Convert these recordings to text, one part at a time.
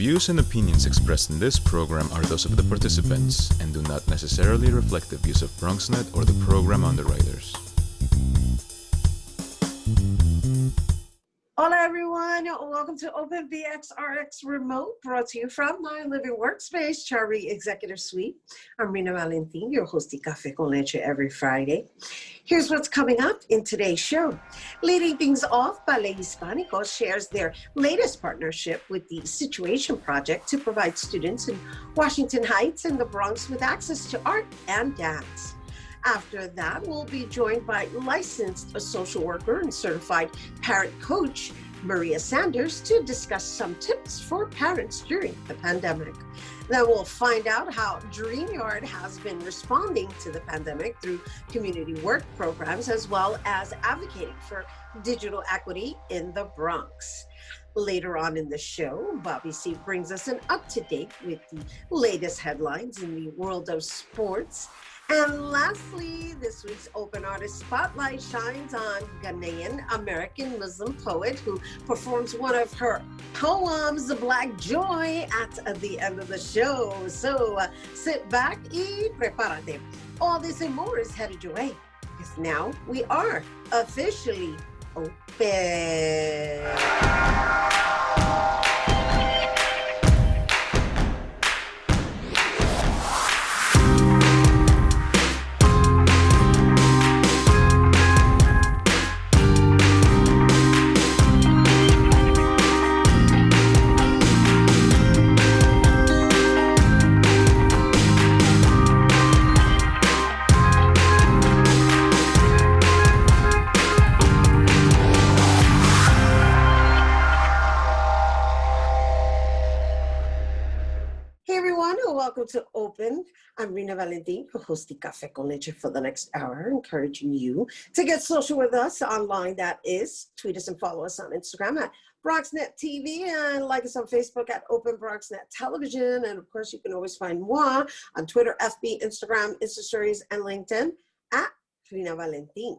views and opinions expressed in this program are those of the participants and do not necessarily reflect the views of BronxNet or the program underwriters. Hola everyone, welcome to Open BxRx Remote, brought to you from my living workspace, Charlie Executive Suite. I'm Rina Valentin, your host of Café con Leche every Friday. Here's what's coming up in today's show. Leading things off, Ballet Hispanico shares their latest partnership with the Situation Project to provide students in Washington Heights and the Bronx with access to art and dance. After that, we'll be joined by licensed social worker and certified parent coach, Maria Sanders, to discuss some tips for parents during the pandemic. Then we'll find out how Dreamyard has been responding to the pandemic through community work programs, as well as advocating for digital equity in the Bronx. Later on in the show, Bobby C brings us an up-to-date with the latest headlines in the world of sports. And lastly, this week's Open Artist Spotlight shines on Ghanaian American Muslim poet who performs one of her poems, Black Joy, at the end of the show. So sit back y prepárate. All this and more is headed your way, because now we are officially open. Welcome to Open. I'm Rina Valentin, who hosts the Café con Leche for the next hour, encouraging you to get social with us online. That is, tweet us and follow us on Instagram at BronxNet TV and like us on Facebook at Open BronxNet Television. And of course, you can always find moi on Twitter, FB, Instagram, Insta Stories, and LinkedIn at Rina Valentin.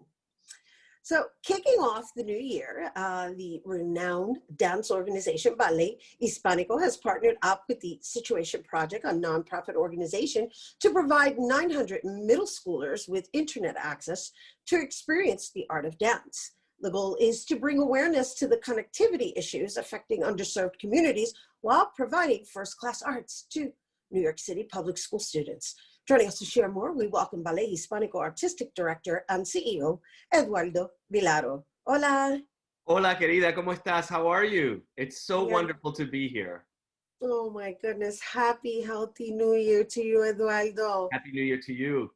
So kicking off the new year, the renowned dance organization Ballet Hispanico has partnered up with the Situation Project, a nonprofit organization, to provide 900 middle schoolers with internet access to experience the art of dance. The goal is to bring awareness to the connectivity issues affecting underserved communities while providing first-class arts to New York City public school students. Joining us to share more, we welcome Ballet Hispanico Artistic Director and CEO, Eduardo Vilaro. Hola. Hola, querida, ¿cómo estás? How are you? It's so wonderful to be here. Oh my goodness. Happy, healthy New Year to you, Eduardo. Happy New Year to you.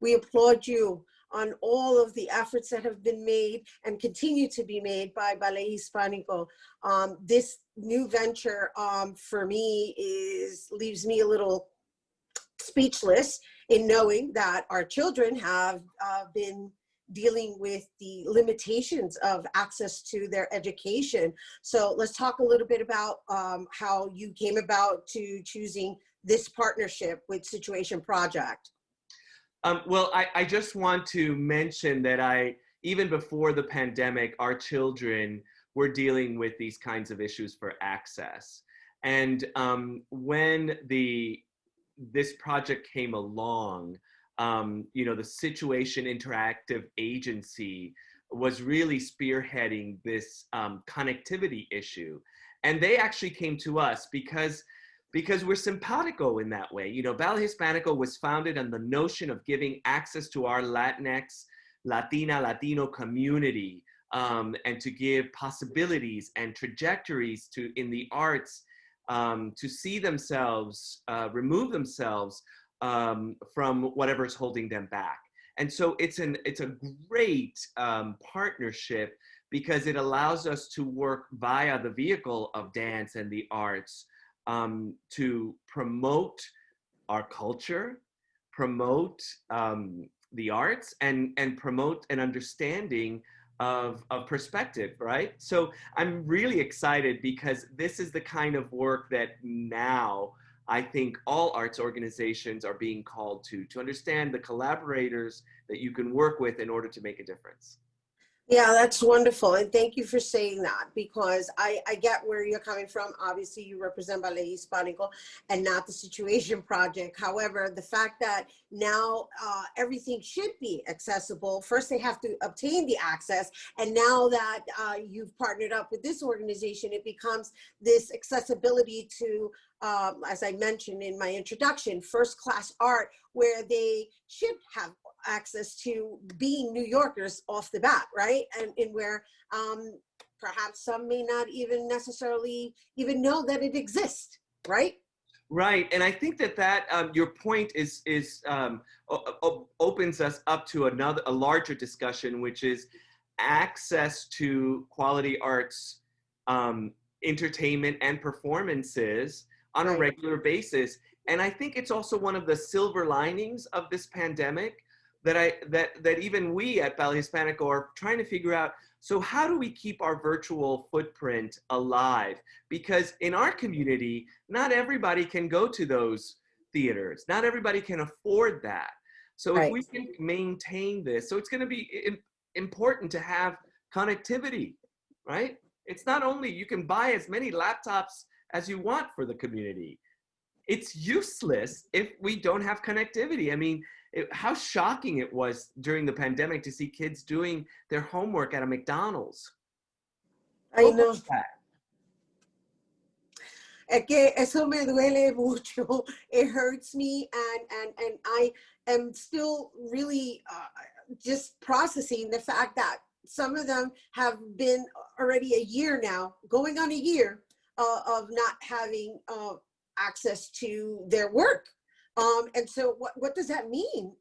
We applaud you on all of the efforts that have been made and continue to be made by Ballet Hispanico. This new venture for me leaves me a little speechless in knowing that our children have been dealing with the limitations of access to their education. So let's talk a little bit about how you came about to choosing this partnership with Situation Project. Well, I just want to mention that even before the pandemic, our children were dealing with these kinds of issues for access. And when this project came along, the Situation Interactive Agency was really spearheading this connectivity issue. And they actually came to us because we're simpatico in that way. Ballet Hispanico was founded on the notion of giving access to our Latinx, Latino community, and to give possibilities and trajectories in the arts to see themselves, remove themselves from whatever's holding them back. And so it's a great partnership because it allows us to work via the vehicle of dance and the arts to promote our culture, promote the arts, and promote an understanding of perspective, right? So I'm really excited because this is the kind of work that now I think all arts organizations are being called to understand the collaborators that you can work with in order to make a difference. Yeah, that's wonderful. And thank you for saying that because I get where you're coming from. Obviously, you represent Ballet Hispanico and not the Situation Project. However, the fact that now everything should be accessible, first they have to obtain the access. And now that you've partnered up with this organization, it becomes this accessibility to, as I mentioned in my introduction, first class art, where they should have access to being New Yorkers off the bat, right? And in where perhaps some may not even necessarily even know that it exists, right? Right, and I think that your point is opens us up to a larger discussion, which is access to quality arts, entertainment, and performances on a Right. regular basis. And I think it's also one of the silver linings of this pandemic that even we at Ballet Hispanico are trying to figure out. So how do we keep our virtual footprint alive? Because in our community, not everybody can go to those theaters. Not everybody can afford that. So if Right. we can maintain this, so it's going to be important to have connectivity, right? It's not only you can buy as many laptops as you want for the community. It's useless if we don't have connectivity. I mean, how shocking it was during the pandemic to see kids doing their homework at a McDonald's. I What know. was that? Es que eso me duele mucho. It hurts me, and I am still really just processing the fact that some of them have been already a year now, going on a year of not having access to their work. And so what does that mean,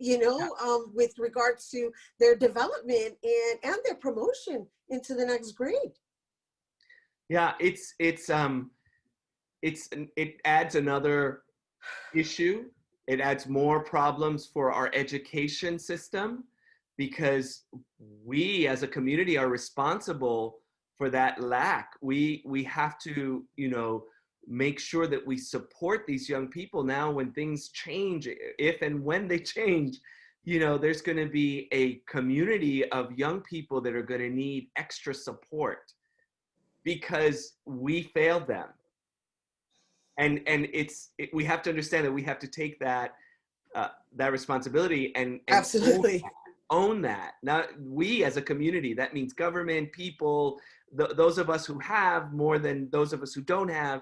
with regards to their development and their promotion into the next grade? Yeah, it adds another issue. It adds more problems for our education system because we as a community are responsible for that lack. We have to, make sure that we support these young people now when things change, if and when they change. There's going to be a community of young people that are going to need extra support because we failed them. And we have to understand that we have to take that responsibility and Absolutely. own that. Now, we as a community, that means government, people, those of us who have more than those of us who don't have.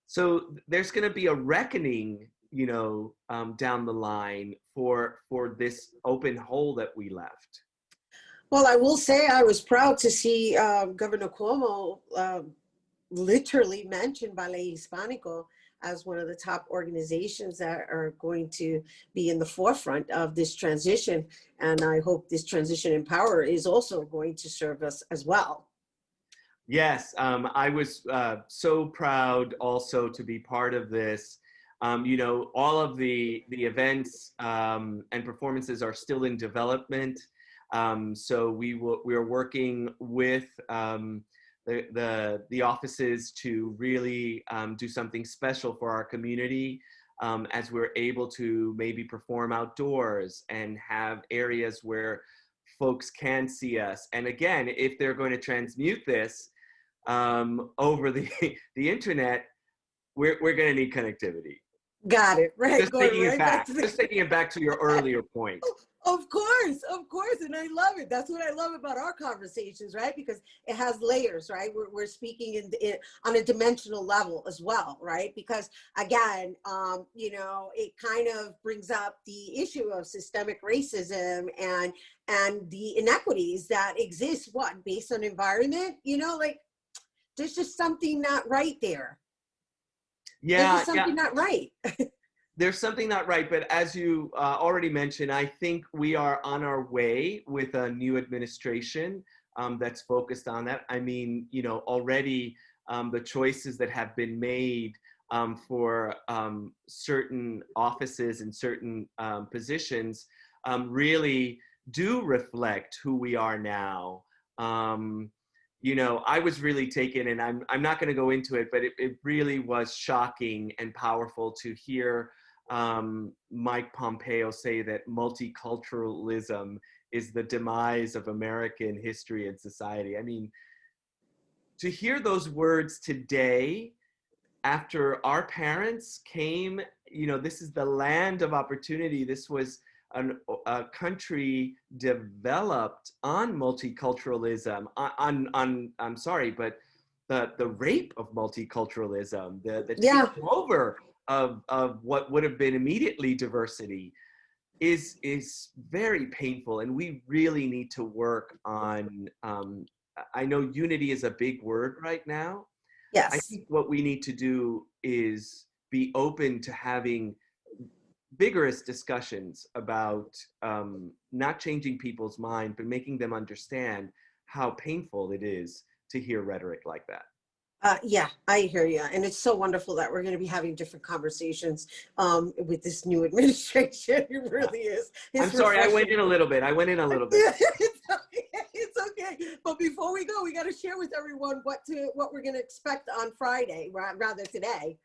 So there's going to be a reckoning, down the line for this open hole that we left. Well, I will say I was proud to see Governor Cuomo literally mention Ballet Hispanico as one of the top organizations that are going to be in the forefront of this transition. And I hope this transition in power is also going to serve us as well. Yes, I was so proud also to be part of this. All of the events and performances are still in development. So we are working with the offices to really do something special for our community as we're able to maybe perform outdoors and have areas where folks can see us. And again, if they're going to transmute this over the internet, we're going to need connectivity. Got it. Right. Just Going taking it right back. to the... Just taking it back to your earlier point. Of course. And I love it. That's what I love about our conversations, right? Because it has layers, right? We're speaking on a dimensional level as well, right? Because again, it kind of brings up the issue of systemic racism and the inequities that exist, based on environment, there's just something not right there. Yeah. There's something not right. There's something not right, but as you already mentioned, I think we are on our way with a new administration that's focused on that. I mean, already the choices that have been made for certain offices and certain positions really do reflect who we are now. I was really taken, and I'm not going to go into it, but it really was shocking and powerful to hear Mike Pompeo say that multiculturalism is the demise of American history and society. I mean, to hear those words today, after our parents came, you know, this is the land of opportunity. This was a country developed on multiculturalism, I'm sorry, but the rape of multiculturalism, the Yeah. taking over of what would have been immediately diversity is very painful. And we really need to work on, I know unity is a big word right now. I Yes. think what we need to do is be open to having vigorous discussions about not changing people's mind, but making them understand how painful it is to hear rhetoric like that. Yeah, I hear you. And it's so wonderful that we're going to be having different conversations with this new administration. It really is. I'm sorry, I went in a little bit. It's okay. It's okay. But before we go, we got to share with everyone what we're going to expect on Friday, rather today.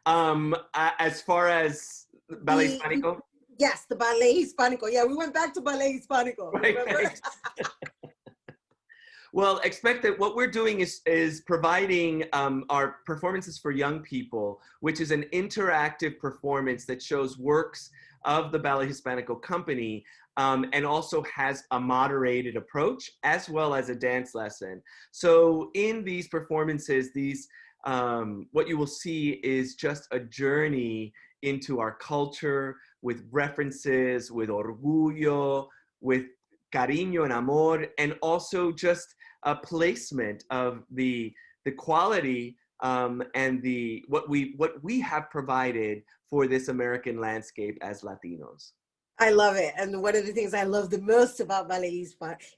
As far as Ballet Hispanico? Yes, the Ballet Hispanico. Yeah, we went back to Ballet Hispanico. Right. Well, expect that what we're doing is providing our performances for young people, which is an interactive performance that shows works of the Ballet Hispanico company, and also has a moderated approach as well as a dance lesson. So in these performances, what you will see is just a journey into our culture with references, with orgullo, with cariño and amor, and also just a placement of the quality and what we have provided for this American landscape as Latinos. I love it. And one of the things I love the most about Ballet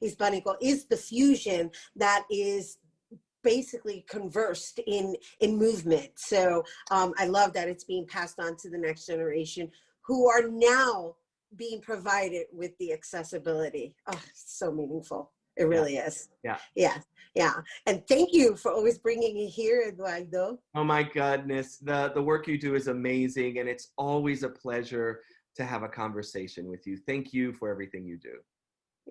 Hispanico is the fusion that is basically conversed in movement. So I love that it's being passed on to the next generation who are now being provided with the accessibility. Oh, it's so meaningful. It really is. Yeah. Yeah. Yeah. And thank you for always bringing it here, Eduardo. Oh my goodness. The work you do is amazing. And it's always a pleasure to have a conversation with you. Thank you for everything you do.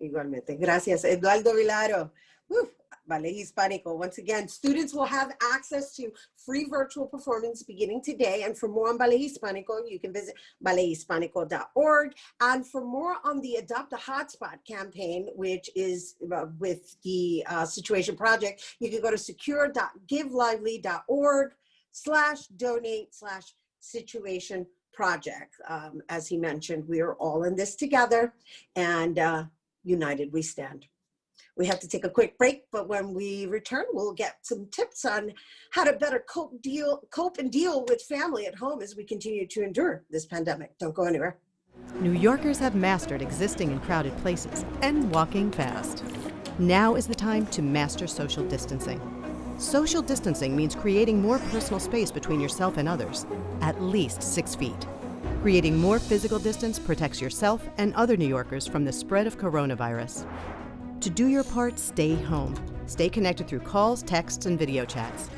Igualmente. Gracias. Eduardo Vilaro. Woo. Ballet Hispanico. Once again, students will have access to free virtual performance beginning today. And for more on Ballet Hispanico, you can visit ballethispanico.org. And for more on the Adopt a Hotspot campaign, which is with the Situation Project, you can go to secure.givelively.org/donate/situation project. As he mentioned, we are all in this together, and united we stand. We have to take a quick break, but when we return, we'll get some tips on how to better cope and deal with family at home as we continue to endure this pandemic. Don't go anywhere. New Yorkers have mastered existing in crowded places and walking fast. Now is the time to master social distancing. Social distancing means creating more personal space between yourself and others, at least 6 feet. Creating more physical distance protects yourself and other New Yorkers from the spread of coronavirus. To do your part, stay home. Stay connected through calls, texts, and video chats.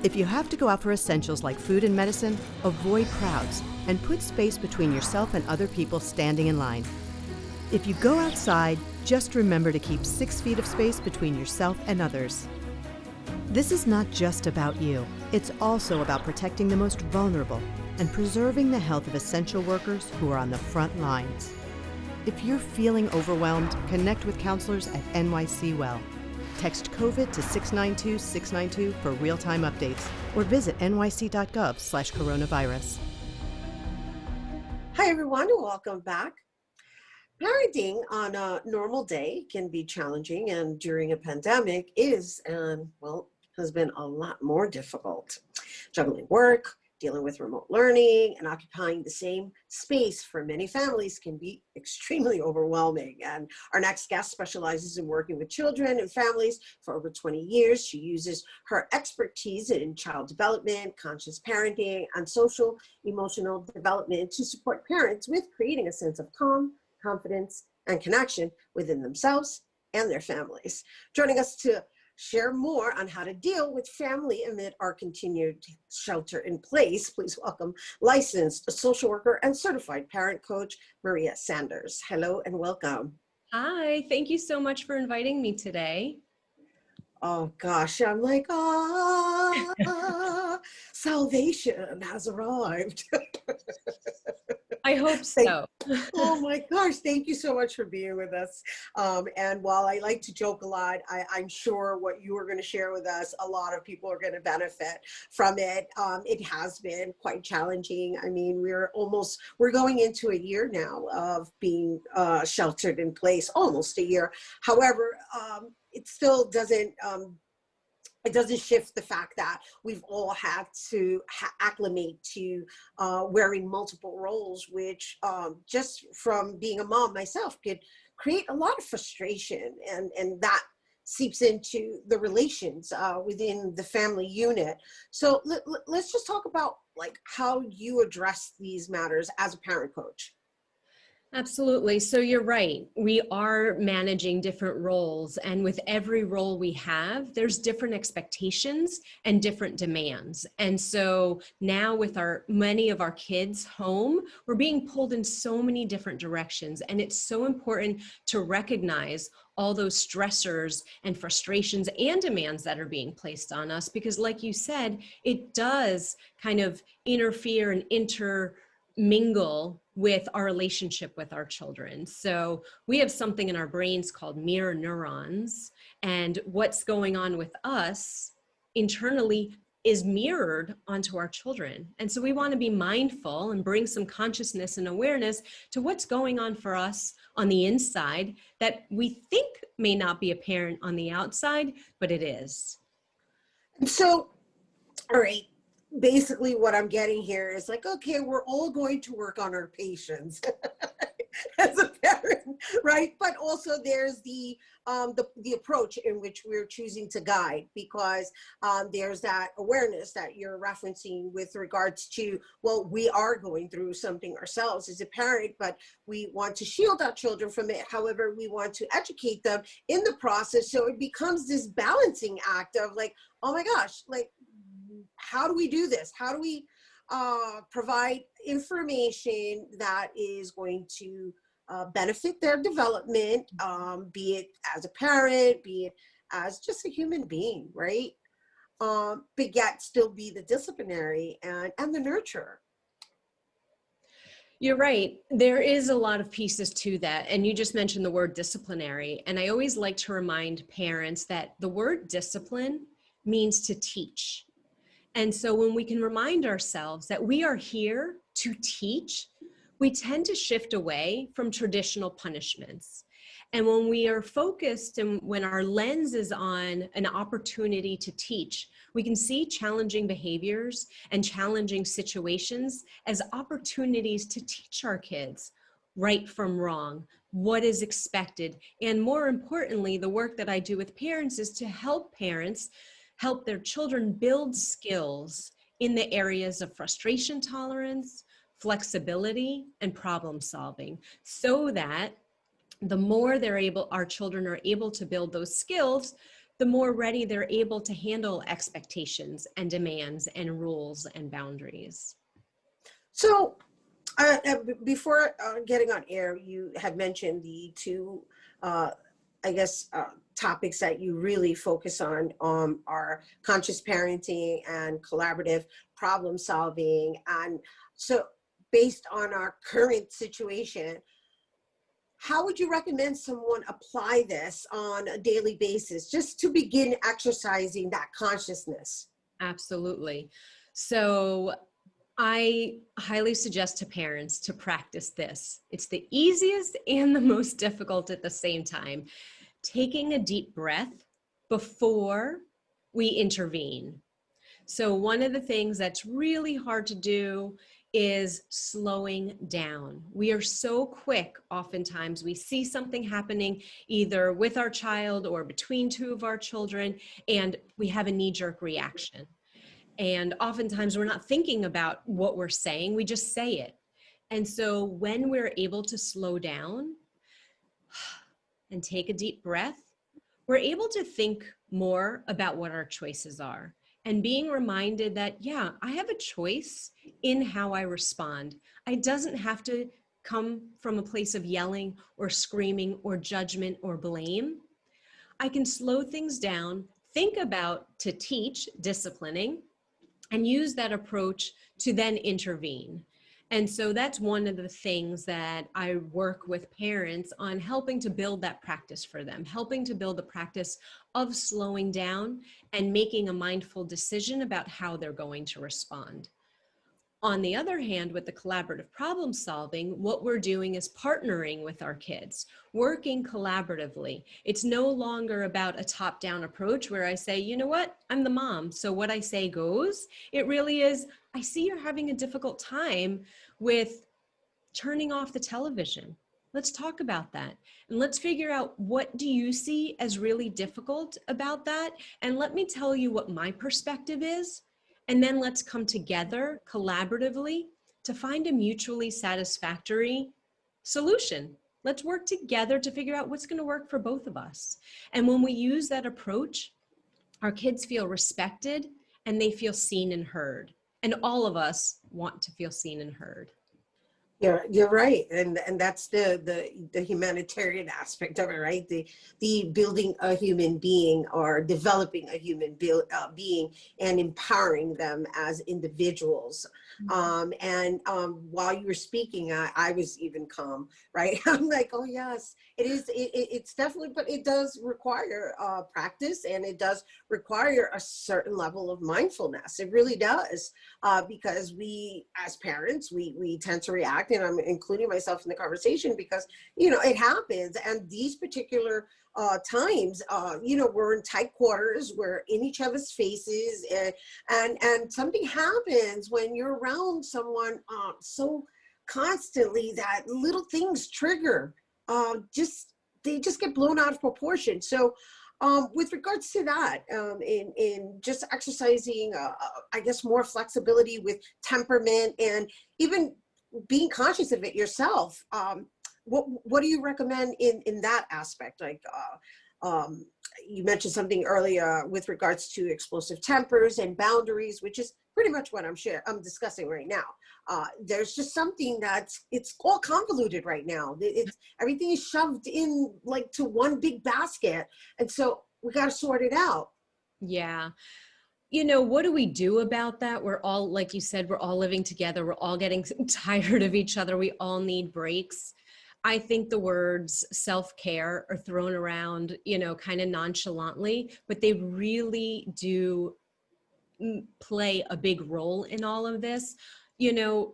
If you have to go out for essentials like food and medicine, avoid crowds and put space between yourself and other people standing in line. If you go outside, just remember to keep 6 feet of space between yourself and others. This is not just about you. It's also about protecting the most vulnerable and preserving the health of essential workers who are on the front lines. If you're feeling overwhelmed, connect with counselors at NYC Well. Text COVID to 692-692 for real-time updates or visit nyc.gov/coronavirus. Hi, everyone, and welcome back. Parenting on a normal day can be challenging, and during a pandemic has been a lot more difficult. Juggling work, dealing with remote learning, and occupying the same space for many families can be extremely overwhelming. And our next guest specializes in working with children and families for over 20 years. She uses her expertise in child development, conscious parenting, and social emotional development to support parents with creating a sense of calm, confidence, and connection within themselves and their families. Joining us to share more on how to deal with family amid our continued shelter in place, please welcome licensed social worker and certified parent coach, Maria Sanders. Hello and welcome. Hi, thank you so much for inviting me today. Oh gosh, I'm like, salvation has arrived. I hope so. Oh my gosh, thank you so much for being with us. And while I like to joke a lot, I'm sure what you are going to share with us, a lot of people are going to benefit from it. It has been quite challenging. I mean, we're going into a year now of being sheltered in place, almost a year. However, it still doesn't shift the fact that we've all had to acclimate to wearing multiple roles, which just from being a mom myself could create a lot of frustration, and that seeps into the relations within the family unit. So let's just talk about like how you address these matters as a parent coach. Absolutely. So you're right. We are managing different roles, and with every role we have, there's different expectations and different demands. And so now with many of our kids home, we're being pulled in so many different directions. And it's so important to recognize all those stressors and frustrations and demands that are being placed on us, because like you said, it does kind of interfere and intermingle with our relationship with our children. So we have something in our brains called mirror neurons, and what's going on with us internally is mirrored onto our children. And so we want to be mindful and bring some consciousness and awareness to what's going on for us on the inside that we think may not be apparent on the outside, but it is. So, all right. Basically what I'm getting here is like, okay, we're all going to work on our patience as a parent, right? But also there's the approach in which we're choosing to guide, because there's that awareness that you're referencing with regards to, well, we are going through something ourselves as a parent, but we want to shield our children from it. However, we want to educate them in the process. So it becomes this balancing act of like, oh my gosh, like, how do we do this? How do we provide information that is going to benefit their development, be it as a parent, be it as just a human being, right? But yet still be the disciplinary and the nurturer. You're right. There is a lot of pieces to that. And you just mentioned the word disciplinary. And I always like to remind parents that the word discipline means to teach. And so when we can remind ourselves that we are here to teach, we tend to shift away from traditional punishments. And when we are focused and when our lens is on an opportunity to teach, we can see challenging behaviors and challenging situations as opportunities to teach our kids right from wrong, what is expected. And more importantly, the work that I do with parents is to help parents help their children build skills in the areas of frustration tolerance, flexibility, and problem solving, so that the more our children are able to build those skills, the more ready they're able to handle expectations and demands and rules and boundaries. So before getting on air, you had mentioned the two, topics that you really focus on are conscious parenting and collaborative problem solving. And so based on our current situation, how would you recommend someone apply this on a daily basis just to begin exercising that consciousness? Absolutely. So I highly suggest to parents to practice this. It's the easiest and the most difficult at the same time. Taking a deep breath before we intervene. So one of the things that's really hard to do is slowing down. We are so quick, oftentimes we see something happening either with our child or between two of our children, and we have a knee-jerk reaction. And oftentimes we're not thinking about what we're saying, we just say it. And so when we're able to slow down and take a deep breath, we're able to think more about what our choices are and being reminded that, yeah, I have a choice in how I respond. It doesn't have to come from a place of yelling or screaming or judgment or blame. I can slow things down, think about to teach disciplining, and use that approach to then intervene. And so that's one of the things that I work with parents on, helping to build that practice for them, helping to build the practice of slowing down and making a mindful decision about how they're going to respond. On the other hand, with the collaborative problem solving, what we're doing is partnering with our kids, working collaboratively. It's no longer about a top-down approach where I say, you know what, I'm the mom, so what I say goes. It really is, I see you're having a difficult time with turning off the television. Let's talk about that. And let's figure out, what do you see as really difficult about that? And let me tell you what my perspective is. And then let's come together collaboratively to find a mutually satisfactory solution. Let's work together to figure out what's going to work for both of us. And when we use that approach, our kids feel respected and they feel seen and heard. And all of us want to feel seen and heard. You're right, and that's the humanitarian aspect of it, right? The building a human being or developing a human being and empowering them as individuals. And while you were speaking, I was even calm, right? I'm like, oh yes, it is. It's definitely, but it does require practice, and it does require a certain level of mindfulness. It really does, because we, as parents, we tend to react. And I'm including myself in the conversation because, it happens. And these particular times, we're in tight quarters, we're in each other's faces, and something happens when you're around someone so constantly that little things trigger, they just get blown out of proportion. So with regards to that, in just exercising, I guess, more flexibility with temperament and even being conscious of it yourself, what do you recommend in that aspect? Like, you mentioned something earlier with regards to explosive tempers and boundaries, which is pretty much what I'm discussing right now. There's just something it's all convoluted right now. Everything is shoved in like to one big basket. And so we got to sort it out. Yeah. What do we do about that? We're all, like you said, we're all living together. We're all getting tired of each other. We all need breaks. I think the words self-care are thrown around, kind of nonchalantly, but they really do play a big role in all of this. Now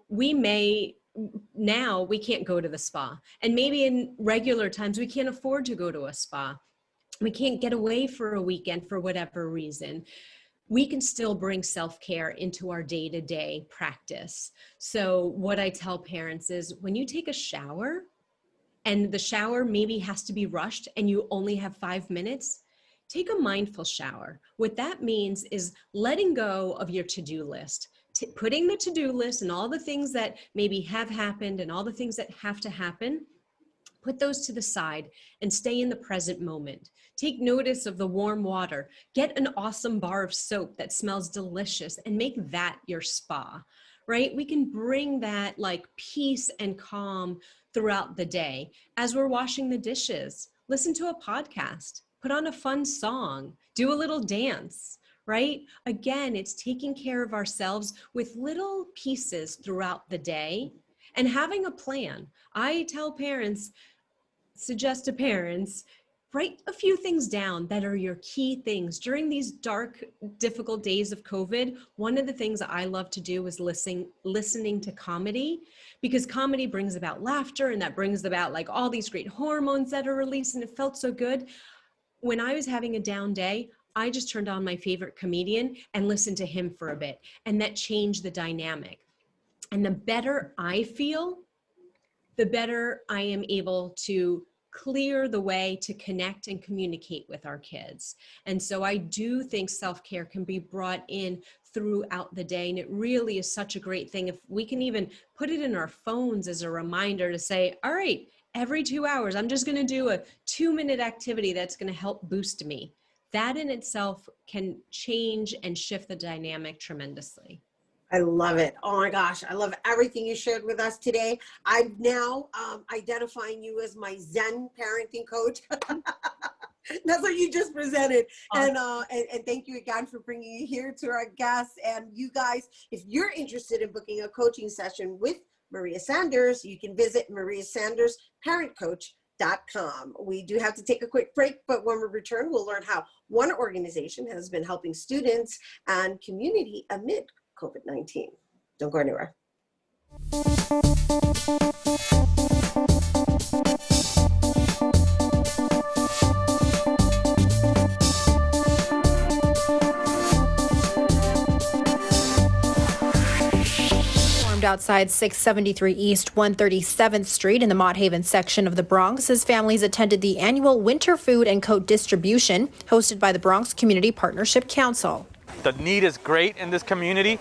we can't go to the spa, and maybe in regular times we can't afford to go to a spa. We can't get away for a weekend for whatever reason. We can still bring self-care into our day-to-day practice. So what I tell parents is, when you take a shower and the shower maybe has to be rushed and you only have 5 minutes, take a mindful shower. What that means is letting go of your to-do list, putting the to-do list and all the things that maybe have happened and all the things that have to happen, put those to the side and stay in the present moment. Take notice of the warm water. Get an awesome bar of soap that smells delicious and make that your spa, right? We can bring that like peace and calm throughout the day. As we're washing the dishes, listen to a podcast, put on a fun song, do a little dance, right? Again, it's taking care of ourselves with little pieces throughout the day and having a plan. I tell parents, suggest to parents, write a few things down that are your key things during these dark, difficult days of COVID. One of the things I love to do is listening to comedy, because comedy brings about laughter, and that brings about like all these great hormones that are released, and it felt so good. When I was having a down day, I just turned on my favorite comedian and listened to him for a bit, and that changed the dynamic. And the better I feel, the better I am able to clear the way to connect and communicate with our kids. And so I do think self-care can be brought in throughout the day. And it really is such a great thing. If we can even put it in our phones as a reminder to say, all right, every 2 hours, I'm just going to do a 2-minute activity that's going to help boost me. that in itself can change and shift the dynamic tremendously. I love it. Oh my gosh. I love everything you shared with us today. I'm now identifying you as my Zen parenting coach. That's what you just presented. Awesome. And thank you again for bringing it here to our guests. And you guys, if you're interested in booking a coaching session with Maria Sanders, you can visit mariasandersparentcoach.com. We do have to take a quick break, but when we return, we'll learn how one organization has been helping students and community amid COVID-19. Don't go anywhere. Outside 673 East 137th Street in the Mott Haven section of the Bronx as families attended the annual winter food and coat distribution hosted by the Bronx Community Partnership Council. The need is great in this community.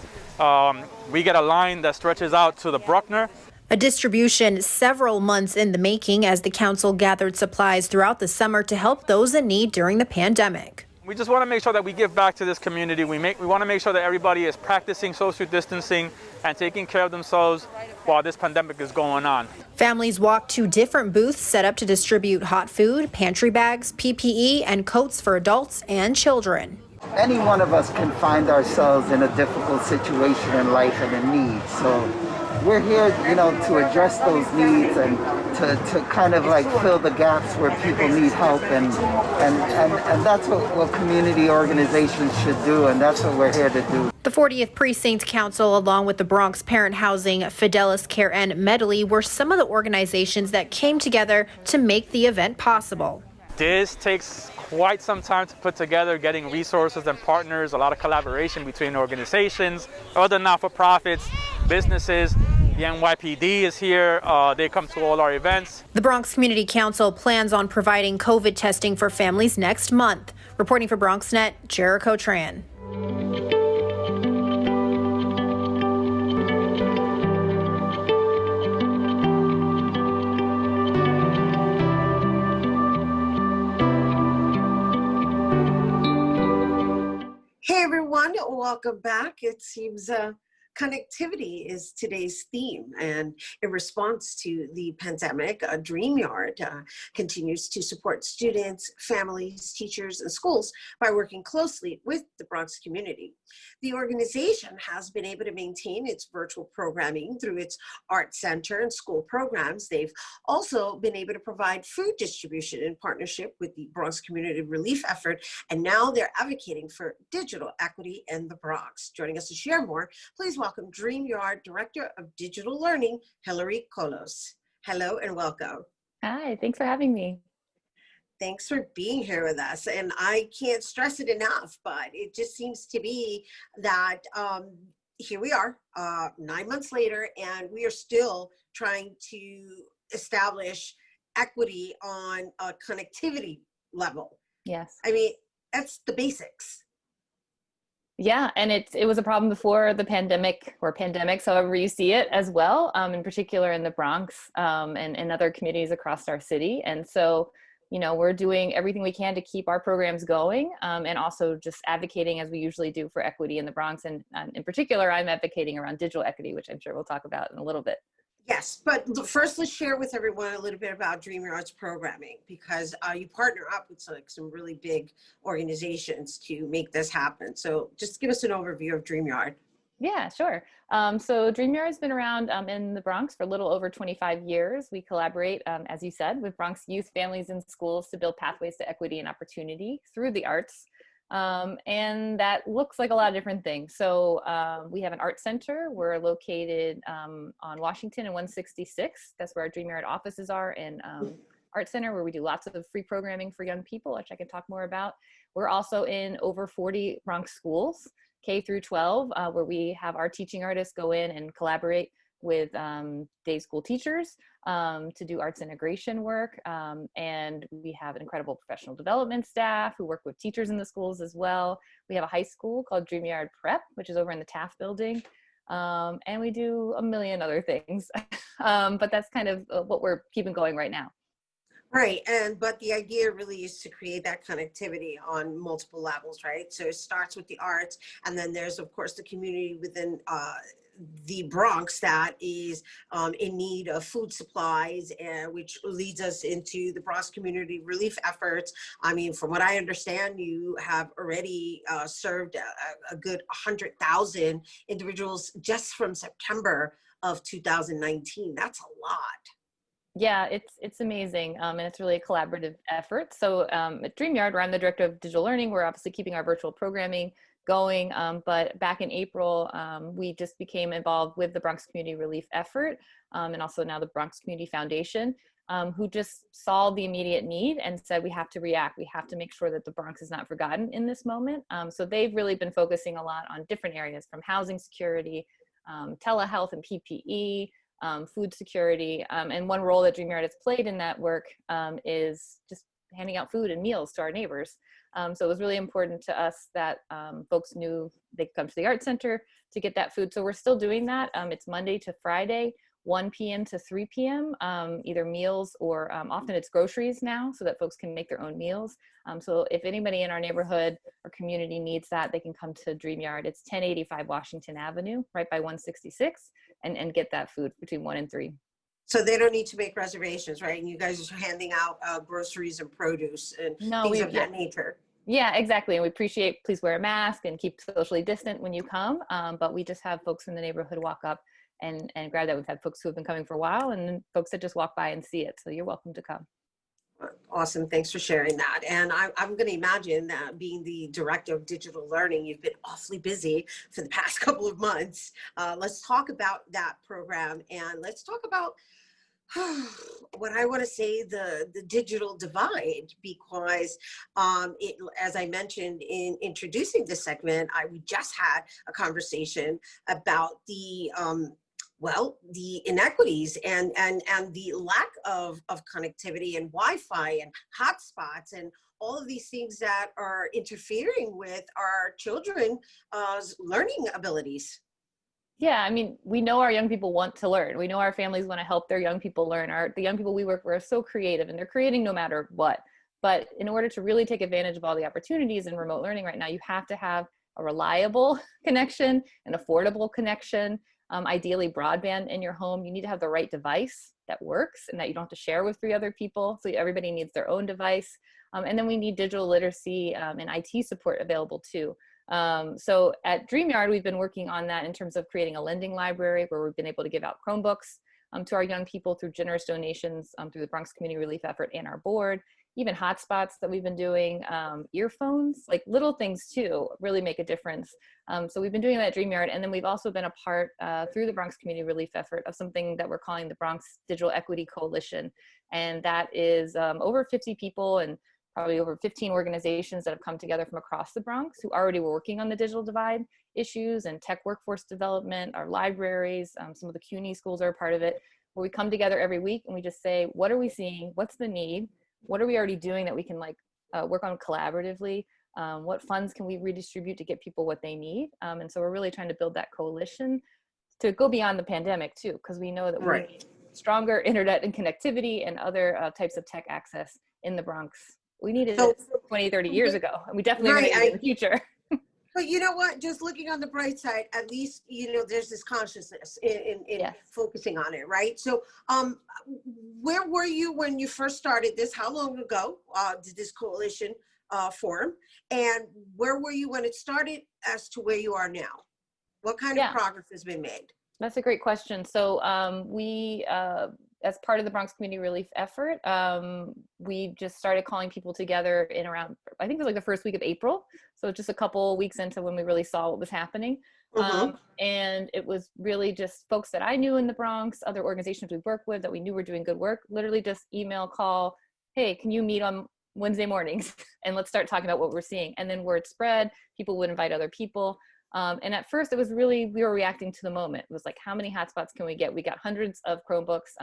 We get a line that stretches out to the Bruckner. A distribution several months in the making as the council gathered supplies throughout the summer to help those in need during the pandemic. We just want to make sure that we give back to this community. We want to make sure that everybody is practicing social distancing and taking care of themselves while this pandemic is going on. Families walked to different booths set up to distribute hot food, pantry bags, PPE, and coats for adults and children. Any one of us can find ourselves in a difficult situation in life and in need. So we're here, to address those needs and to kind of like fill the gaps where people need help. And that's what community organizations should do. And that's what we're here to do. The 40th Precinct Council, along with the Bronx Parent Housing, Fidelis Care, and Medley, were some of the organizations that came together to make the event possible. This takes quite some time to put together, getting resources and partners, a lot of collaboration between organizations, other not-for-profits, businesses. The NYPD is here. They come to all our events. The Bronx Community Council plans on providing COVID testing for families next month. Reporting for BronxNet, Jericho Tran. Hey everyone, welcome back. It seems connectivity is today's theme, and in response to the pandemic, Dreamyard continues to support students, families, teachers, and schools by working closely with the Bronx community. The organization has been able to maintain its virtual programming through its art center and school programs. They've also been able to provide food distribution in partnership with the Bronx Community Relief Effort, and now they're advocating for digital equity in the Bronx. Joining us to share more, please welcome Dreamyard Director of Digital Learning, Hilary Colos. Hello and welcome. Hi, thanks for having me. Thanks for being here with us. And I can't stress it enough, but it just seems to be that here we are 9 months later, and we are still trying to establish equity on a connectivity level. Yes. I mean, that's the basics. Yeah, and it was a problem before the pandemic, or pandemics, however you see it, as well, in particular in the Bronx and other communities across our city. And so, we're doing everything we can to keep our programs going, and also just advocating, as we usually do, for equity in the Bronx. And in particular, I'm advocating around digital equity, which I'm sure we'll talk about in a little bit. Yes, but first let's share with everyone a little bit about Dreamyard's programming, because you partner up with some really big organizations to make this happen. So just give us an overview of Dreamyard. Yeah, sure. So Dreamyard has been around in the Bronx for a little over 25 years. We collaborate, as you said, with Bronx youth, families, and schools to build pathways to equity and opportunity through the arts. And that looks like a lot of different things. So we have an art center. We're located on Washington and 166. That's where our Dreamyard offices are, and art center, where we do lots of free programming for young people, which I can talk more about. We're also in over 40 Bronx schools, K through 12, where we have our teaching artists go in and collaborate with day school teachers to do arts integration work. And we have an incredible professional development staff who work with teachers in the schools as well. We have a high school called Dreamyard Prep, which is over in the Taft building. And we do a million other things, but that's kind of what we're keeping going right now. Right, but the idea really is to create that connectivity on multiple levels, right? So it starts with the arts, and then there's of course the community within the Bronx that is in need of food supplies, and which leads us into the Bronx community relief efforts. I mean, from what I understand, you have already served a good 100,000 individuals just from September of 2019. That's a lot. Yeah, it's amazing, and it's really a collaborative effort. So at Dreamyard, where I'm the director of digital learning, we're obviously keeping our virtual programming going. But back in April, we just became involved with the Bronx Community Relief Effort, and also now the Bronx Community Foundation, who just saw the immediate need and said, we have to react. We have to make sure that the Bronx is not forgotten in this moment. So they've really been focusing a lot on different areas, from housing security, telehealth and PPE, food security. And one role that Dreamyard has played in that work is just handing out food and meals to our neighbors. So it was really important to us that folks knew they could come to the Art Center to get that food. So we're still doing that. It's Monday to Friday, 1 p.m. to 3 p.m., either meals or often it's groceries now, so that folks can make their own meals. So if anybody in our neighborhood or community needs that, they can come to Dreamyard. It's 1085 Washington Avenue, right by 166, and get that food between 1 and 3. So they don't need to make reservations, right? And you guys are handing out groceries and produce and things of that nature. Yeah, exactly. And we appreciate, please wear a mask and keep socially distant when you come. But we just have folks from the neighborhood walk up and grab that. We've had folks who have been coming for a while, and folks that just walk by and see it. So you're welcome to come. Awesome. Thanks for sharing that. And I'm going to imagine that being the director of digital learning, you've been awfully busy for the past couple of months. Let's talk about that program, and let's talk about what I want to say, the digital divide, because as I mentioned in introducing this segment, we just had a conversation about the inequities and the lack of connectivity and Wi-Fi and hotspots and all of these things that are interfering with our children's learning abilities. Yeah, I mean, we know our young people want to learn. We know our families want to help their young people learn. The young people we work with are so creative, and they're creating no matter what. But in order to really take advantage of all the opportunities in remote learning right now, you have to have a reliable connection, an affordable connection, ideally broadband in your home. You need to have the right device that works and that you don't have to share with 3 other people. So everybody needs their own device. And then we need digital literacy and IT support available too. So at Dreamyard, we've been working on that in terms of creating a lending library where we've been able to give out Chromebooks to our young people through generous donations through the Bronx Community Relief Effort and our board, even hotspots that we've been doing, earphones, like little things too, really make a difference. So we've been doing that at Dreamyard. And then we've also been a part through the Bronx Community Relief Effort of something that we're calling the Bronx Digital Equity Coalition. And that is over 50 people and probably over 15 organizations that have come together from across the Bronx who already were working on the digital divide issues and tech workforce development, our libraries, some of the CUNY schools are a part of it, where we come together every week and we just say, what are we seeing? What's the need? What are we already doing that we can work on collaboratively? What funds can we redistribute to get people what they need? And so we're really trying to build that coalition to go beyond the pandemic too, because we know that we need stronger internet and connectivity and other types of tech access in the Bronx. We needed it 20, 30 years ago, and we definitely need it in the future. But you know what, just looking on the bright side, at least, there's this consciousness in focusing on it, right? So where were you when you first started this? How long ago did this coalition form? And where were you when it started as to where you are now? What kind of progress has been made? That's a great question. So we, as part of the Bronx Community Relief Effort, we just started calling people together in around, I think it was like the first week of April. So just a couple weeks into when we really saw what was happening. And it was really just folks that I knew in the Bronx, other organizations we work with that we knew were doing good work, literally just email, call, hey, can you meet on Wednesday mornings? And let's start talking about what we're seeing. And then word spread, people would invite other people. And at first it was really, we were reacting to the moment. It was like, how many hotspots can we get? We got hundreds of Chromebooks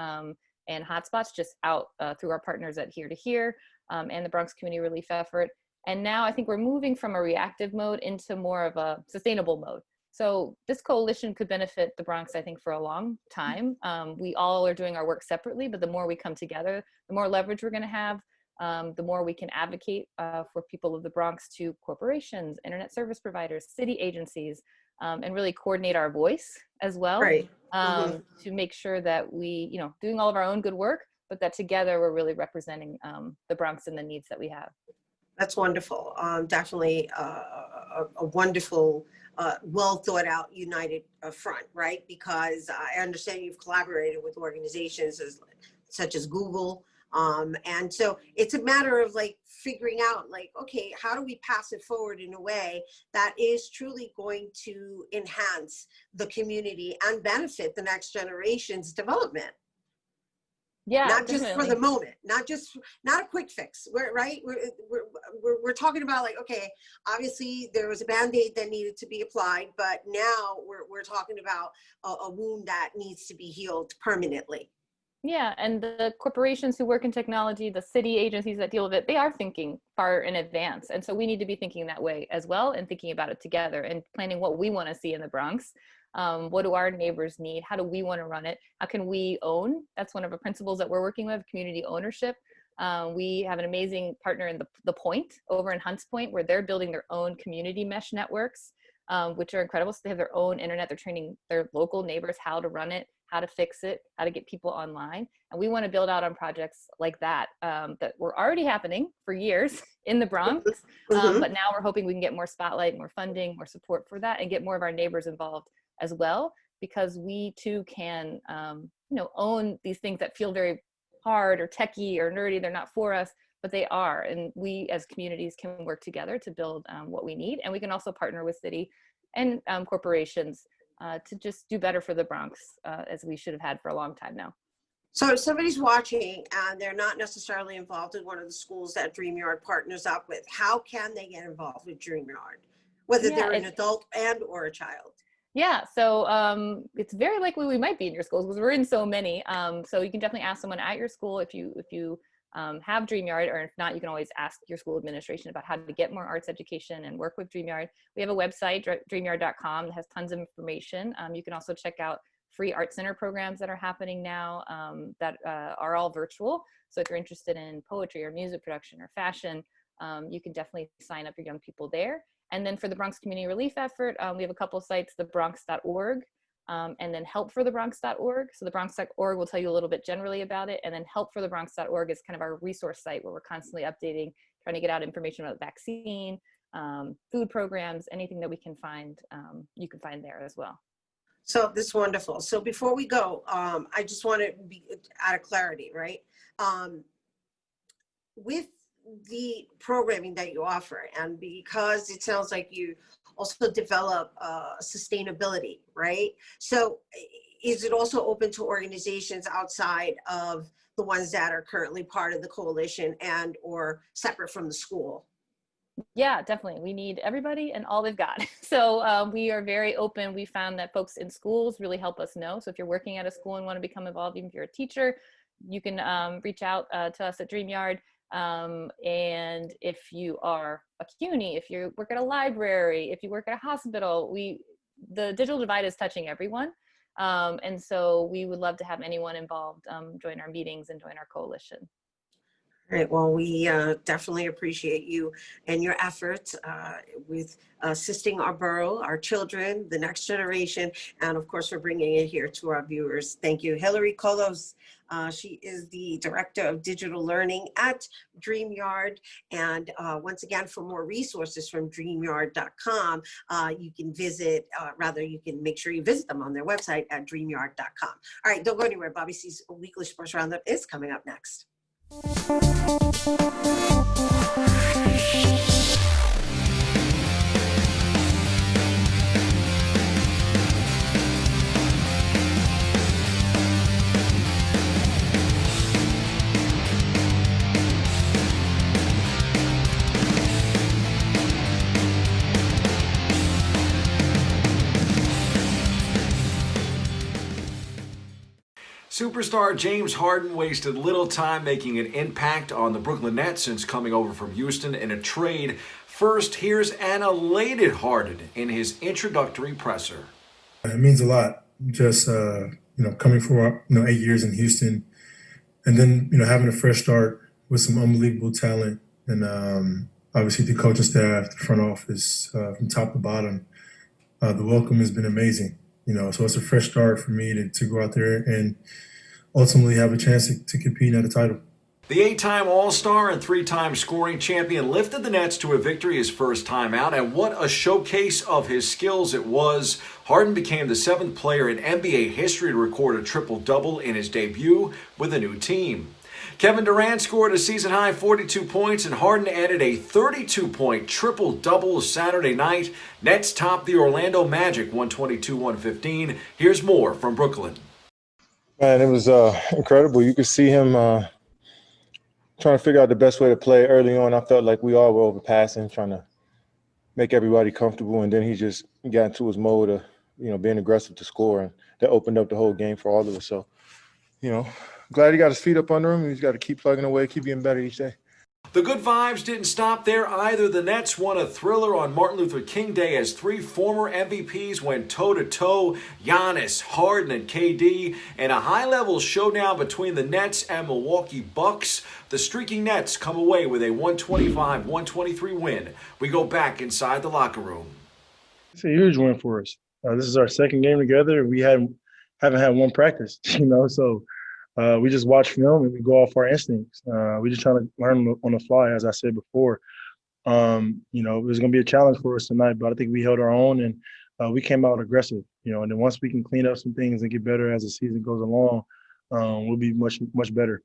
and hotspots just out through our partners at Here to Here and the Bronx Community Relief Effort. And now I think we're moving from a reactive mode into more of a sustainable mode. So this coalition could benefit the Bronx, I think, for a long time. We all are doing our work separately, but the more we come together, the more leverage we're going to have, the more we can advocate for people of the Bronx to corporations, internet service providers, city agencies, and really coordinate our voice as well, Right. to make sure that we, doing all of our own good work, but that together we're really representing the Bronx and the needs that we have. That's wonderful. Definitely a wonderful, well thought out, united front, right? Because I understand you've collaborated with organizations such as Google. And so it's a matter of like figuring out like, okay, how do we pass it forward in a way that is truly going to enhance the community and benefit the next generation's development? Yeah, not just definitely. for the moment, not a quick fix. We're talking about like, okay, obviously there was a Band-Aid that needed to be applied, but now we're talking about a wound that needs to be healed permanently. Yeah, and the corporations who work in technology, the city agencies that deal with it, they are thinking far in advance. And so we need to be thinking that way as well, and thinking about it together and planning what we want to see in the Bronx. What do our neighbors need? How do we want to run it? How can we own? That's one of the principles that we're working with, community ownership. We have an amazing partner in the Point over in Hunts Point, where they're building their own community mesh networks, which are incredible. So they have their own internet. They're training their local neighbors how to run it, how to fix it, how to get people online. And we want to build out on projects like that, that were already happening for years in the Bronx. But now we're hoping we can get more spotlight, more funding, more support for that, and get more of our neighbors involved as well, because we too can, own these things that feel very hard or techie or nerdy. They're not for us, but they are. And we as communities can work together to build what we need. And we can also partner with city and corporations to just do better for the Bronx, as we should have had for a long time now. So if somebody's watching and they're not necessarily involved in one of the schools that Dreamyard partners up with, how can they get involved with Dreamyard, whether they're an adult and or a child? Yeah, so it's very likely we might be in your schools because we're in so many. So you can definitely ask someone at your school if you have Dreamyard, or if not, you can always ask your school administration about how to get more arts education and work with Dreamyard. We have a website, dreamyard.com, that has tons of information. You can also check out free art center programs that are happening now that are all virtual. So if you're interested in poetry or music production or fashion, you can definitely sign up your young people there. And then for the Bronx Community Relief Effort, we have a couple of sites, thebronx.org, and then helpforthebronx.org. So thebronx.org will tell you a little bit generally about it. And then helpforthebronx.org is kind of our resource site where we're constantly updating, trying to get out information about vaccine, food programs, anything that we can find, you can find there as well. So this is wonderful. So before we go, I just want to be out of clarity, right? With the programming that you offer, and because it sounds like you also develop sustainability, right? So is it also open to organizations outside of the ones that are currently part of the coalition and or separate from the school? Yeah, definitely. We need everybody and all they've got. So we are very open. We found that folks in schools really help us know. So if you're working at a school and want to become involved, even if you're a teacher, you can reach out to us at Dreamyard. And if you are a CUNY, if you work at a library, if you work at a hospital, the digital divide is touching everyone. And so we would love to have anyone involved join our meetings and join our coalition. All right, well, we definitely appreciate you and your efforts with assisting our borough, our children, the next generation, and of course, for bringing it here to our viewers. Thank you. Hillary Colos, she is the Director of Digital Learning at Dreamyard. And once again, for more resources from dreamyard.com, you can visit, you can make sure you visit them on their website at dreamyard.com. All right, don't go anywhere. Bobby C's Weekly Sports Roundup is coming up next. Superstar James Harden wasted little time making an impact on the Brooklyn Nets since coming over from Houston in a trade First, here's an elated Harden in his introductory presser. It means a lot, just coming from 8 years in Houston, and then having a fresh start with some unbelievable talent, and obviously the coaching staff, the front office, from top to bottom. The welcome has been amazing, so it's a fresh start for me to go out there and ultimately have a chance to compete at a title. The 8-time All-Star and 3-time scoring champion lifted the Nets to a victory his first time out, and what a showcase of his skills it was. Harden became the 7th player in NBA history to record a triple-double in his debut with a new team. Kevin Durant scored a season-high 42 points, and Harden added a 32-point triple-double Saturday night. Nets topped the Orlando Magic 122-115. Here's more from Brooklyn. Man, it was incredible. You could see him trying to figure out the best way to play early on. I felt like we all were overpassing, trying to make everybody comfortable, and then he just got into his mode of, being aggressive to score, and that opened up the whole game for all of us. So, glad he got his feet up under him. He's got to keep plugging away, keep getting better each day. The good vibes didn't stop there either. The Nets won a thriller on Martin Luther King Day as 3 former MVPs went toe-to-toe, Giannis, Harden, and KD, in a high-level showdown between the Nets and Milwaukee Bucks. The streaky Nets come away with a 125-123 win. We go back inside the locker room. It's a huge win for us. This is our second game together. We haven't had one practice, so we just watch film and we go off our instincts. We just trying to learn on the fly, as I said before. It was going to be a challenge for us tonight, but I think we held our own and we came out aggressive. And then once we can clean up some things and get better as the season goes along, we'll be much, much better.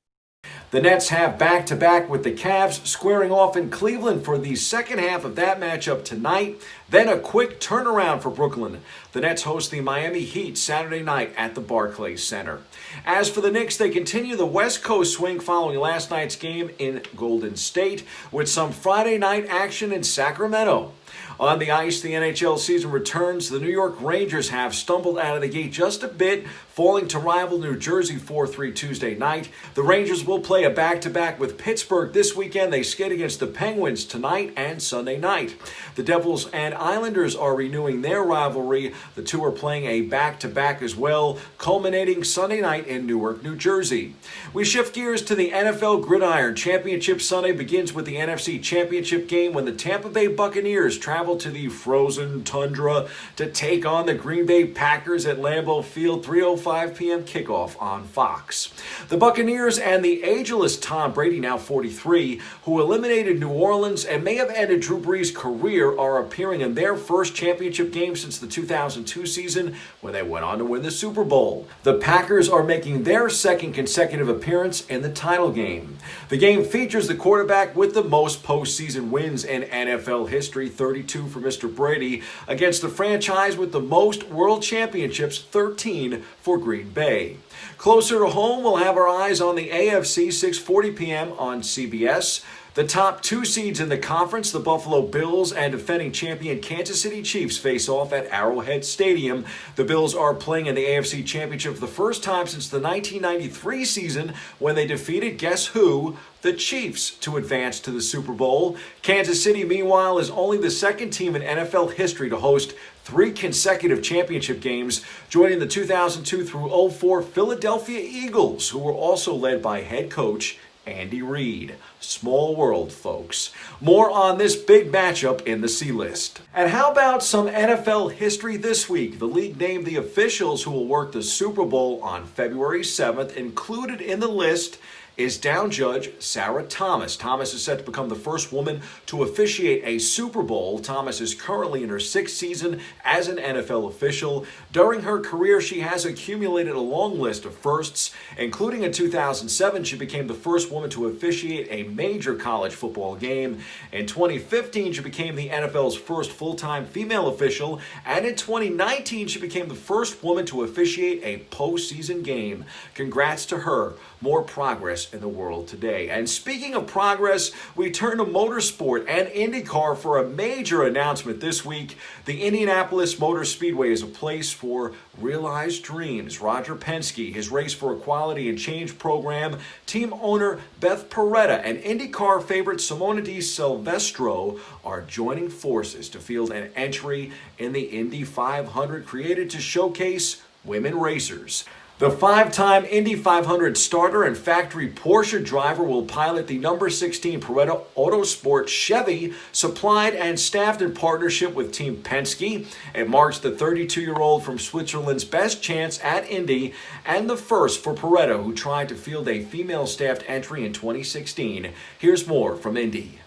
The Nets have back-to-back with the Cavs squaring off in Cleveland for the second half of that matchup tonight. Then a quick turnaround for Brooklyn. The Nets host the Miami Heat Saturday night at the Barclays Center. As for the Knicks, they continue the West Coast swing following last night's game in Golden State with some Friday night action in Sacramento. On the ice, the NHL season returns. The New York Rangers have stumbled out of the gate just a bit, falling to rival New Jersey 4-3 Tuesday night. The Rangers will play a back-to-back with Pittsburgh this weekend. They skate against the Penguins tonight and Sunday night. The Devils and Islanders are renewing their rivalry. The two are playing a back-to-back as well, culminating Sunday night in Newark, New Jersey. We shift gears to the NFL Gridiron. Championship Sunday begins with the NFC Championship game when the Tampa Bay Buccaneers travel to the frozen tundra to take on the Green Bay Packers at Lambeau Field, 3:05 p.m. kickoff on Fox. The Buccaneers and the ageless Tom Brady, now 43, who eliminated New Orleans and may have ended Drew Brees' career, are appearing in their first championship game since the 2002 season when they went on to win the Super Bowl. The Packers are making their second consecutive appearance in the title game. The game features the quarterback with the most postseason wins in NFL history, 32 for Mr. Brady, against the franchise with the most world championships, 13 for Green Bay. Closer to home, we'll have our eyes on the AFC, 6:40 p.m. on CBS. The top 2 seeds in the conference, the Buffalo Bills and defending champion Kansas City Chiefs, face off at Arrowhead Stadium. The Bills are playing in the AFC Championship for the first time since the 1993 season when they defeated, guess who? The Chiefs, to advance to the Super Bowl. Kansas City, meanwhile, is only the second team in NFL history to host 3 consecutive championship games, joining the 2002 through 04 Philadelphia Eagles, who were also led by head coach Andy Reid. Small world, folks. More on this big matchup in the C-list. And how about some NFL history this week? The league named the officials who will work the Super Bowl on February 7th. Included in the list is down judge Sarah Thomas. Thomas is set to become the first woman to officiate a Super Bowl. Thomas is currently in her 6th season as an NFL official. During her career, she has accumulated a long list of firsts, including in 2007, she became the first woman to officiate a major college football game. In 2015, she became the NFL's first full-time female official, and in 2019, she became the first woman to officiate a postseason game. Congrats to her. More progress progress in the world today. And speaking of progress, we turn to motorsport and IndyCar for a major announcement this week. The Indianapolis Motor Speedway is a place for realized dreams. Roger Penske, his Race for Equality and Change program, team owner Beth Peretta, and IndyCar favorite Simona Di Silvestro are joining forces to field an entry in the Indy 500 created to showcase women racers. The five-time Indy 500 starter and factory Porsche driver will pilot the number 16 Peretta Autosport Chevy, supplied and staffed in partnership with Team Penske. It marks the 32-year-old from Switzerland's best chance at Indy and the first for Peretta, who tried to field a female-staffed entry in 2016. Here's more from Indy.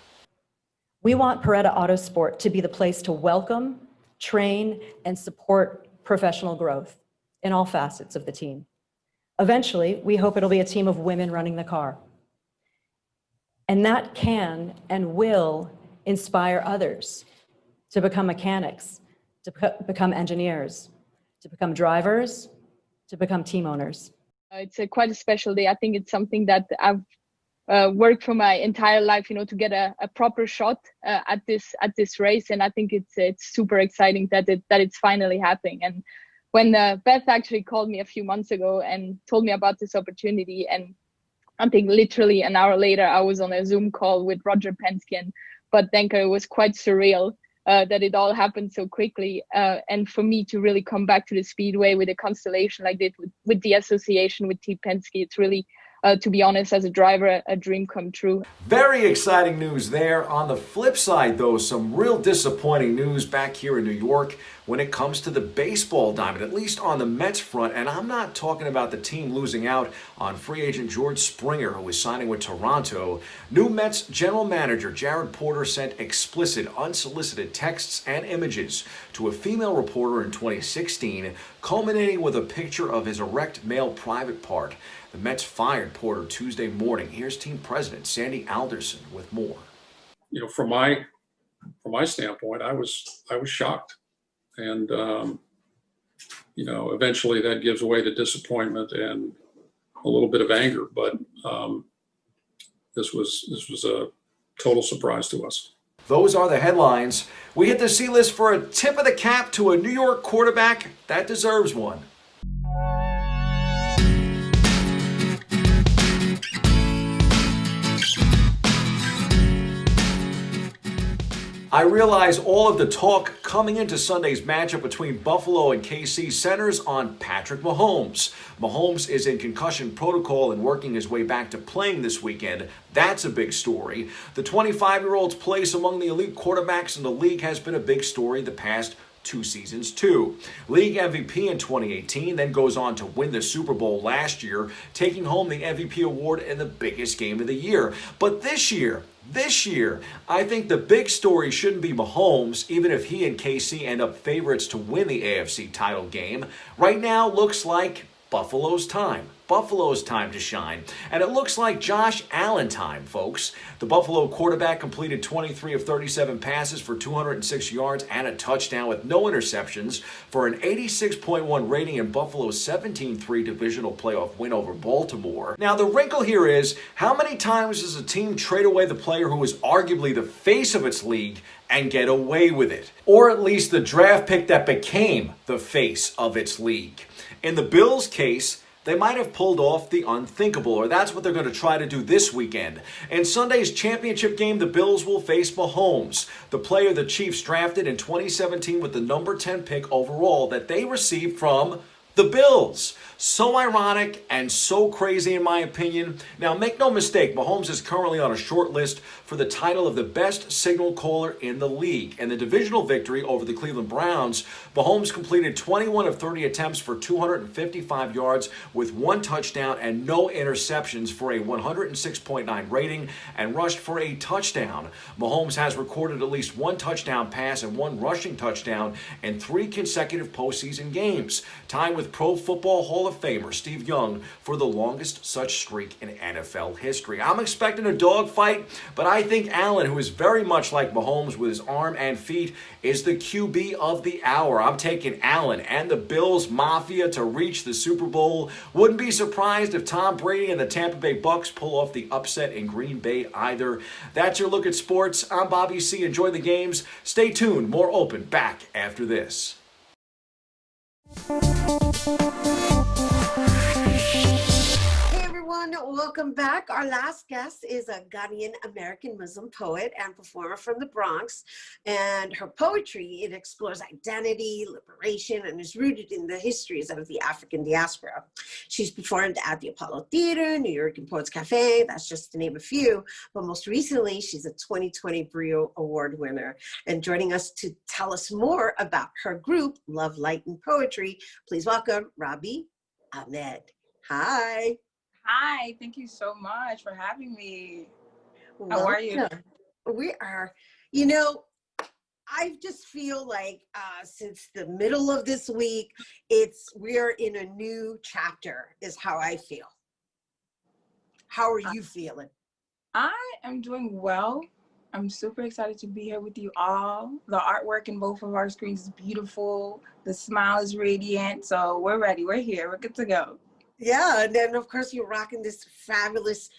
We want Peretta Autosport to be the place to welcome, train, and support professional growth in all facets of the team. Eventually, we hope it'll be a team of women running the car. And that can and will inspire others to become mechanics, to become engineers, to become drivers, to become team owners. It's quite a special day. I think it's something that I've worked for my entire life, to get a proper shot at this race. And I think it's super exciting that it's finally happening. And when Beth actually called me a few months ago and told me about this opportunity, and I think literally an hour later, I was on a Zoom call with Roger Penske and Bud Denker. It was quite surreal that it all happened so quickly. And for me to really come back to the Speedway with a constellation like this, with the association with Team Penske, it's really, to be honest, as a driver, a dream come true. Very exciting news there. On the flip side, though, some real disappointing news back here in New York when it comes to the baseball diamond, at least on the Mets front. And I'm not talking about the team losing out on free agent George Springer, who is signing with Toronto. New Mets general manager Jared Porter sent explicit, unsolicited texts and images to a female reporter in 2016, culminating with a picture of his erect male private part. The Mets fired Porter Tuesday morning. Here's team president Sandy Alderson with more. From my standpoint, I was shocked, and eventually that gives way to disappointment and a little bit of anger. But this was a total surprise to us. Those are the headlines. We hit the C-list for a tip of the cap to a New York quarterback that deserves one. I realize all of the talk coming into Sunday's matchup between Buffalo and KC centers on Patrick Mahomes. Mahomes is in concussion protocol and working his way back to playing this weekend. That's a big story. The 25-year-old's place among the elite quarterbacks in the league has been a big story the past 2 seasons too. League MVP in 2018, then goes on to win the Super Bowl last year, taking home the MVP award in the biggest game of the year. But this year, I think the big story shouldn't be Mahomes, even if he and KC end up favorites to win the AFC title game. Right now, looks like Buffalo's time. Buffalo's time to shine. And it looks like Josh Allen time, folks. The Buffalo quarterback completed 23 of 37 passes for 206 yards and a touchdown with no interceptions for an 86.1 rating in Buffalo's 17-3 divisional playoff win over Baltimore. Now, the wrinkle here is, how many times does a team trade away the player who is arguably the face of its league and get away with it? Or at least the draft pick that became the face of its league. In the Bills' case, they might have pulled off the unthinkable, or that's what they're going to try to do this weekend. In Sunday's championship game, the Bills will face Mahomes, the player the Chiefs drafted in 2017 with the number 10 pick overall that they received from the Bills. So ironic and so crazy in my opinion. Now, make no mistake, Mahomes is currently on a short list for the title of the best signal caller in the league. In the divisional victory over the Cleveland Browns, Mahomes completed 21 of 30 attempts for 255 yards with 1 touchdown and no interceptions for a 106.9 rating and rushed for a touchdown. Mahomes has recorded at least 1 touchdown pass and 1 rushing touchdown in 3 consecutive postseason games, tying with Pro Football Hall of Famer Steve Young for the longest such streak in NFL history. I'm expecting a dogfight, but I think Allen, who is very much like Mahomes with his arm and feet, is the QB of the hour. I'm taking Allen and the Bills Mafia to reach the Super Bowl. Wouldn't be surprised if Tom Brady and the Tampa Bay Bucks pull off the upset in Green Bay either. That's your look at sports. I'm Bobby C. Enjoy the games. Stay tuned. More Open back after this. Hey everyone, welcome back. Our last guest is a Ghanaian American Muslim poet and performer from the Bronx, and her poetry, it explores identity, liberation, and is rooted in the histories of the African diaspora. She's performed at the Apollo Theater, New York and Poets Cafe, that's just to name a few, but most recently she's a 2020 Brio Award winner. And joining us to tell us more about her group, Love, Light, and Poetry, please welcome Robbie Ahmed. Hi. Hi, thank you so much for having me. How are you? We are, you know, I just feel like since the middle of this week, we're in a new chapter is how I feel. How are you feeling? I am doing well. I'm super excited to be here with you all. The artwork in both of our screens is beautiful. The smile is radiant. So we're ready. We're here. We're good to go. Yeah, and then of course you're rocking this fabulous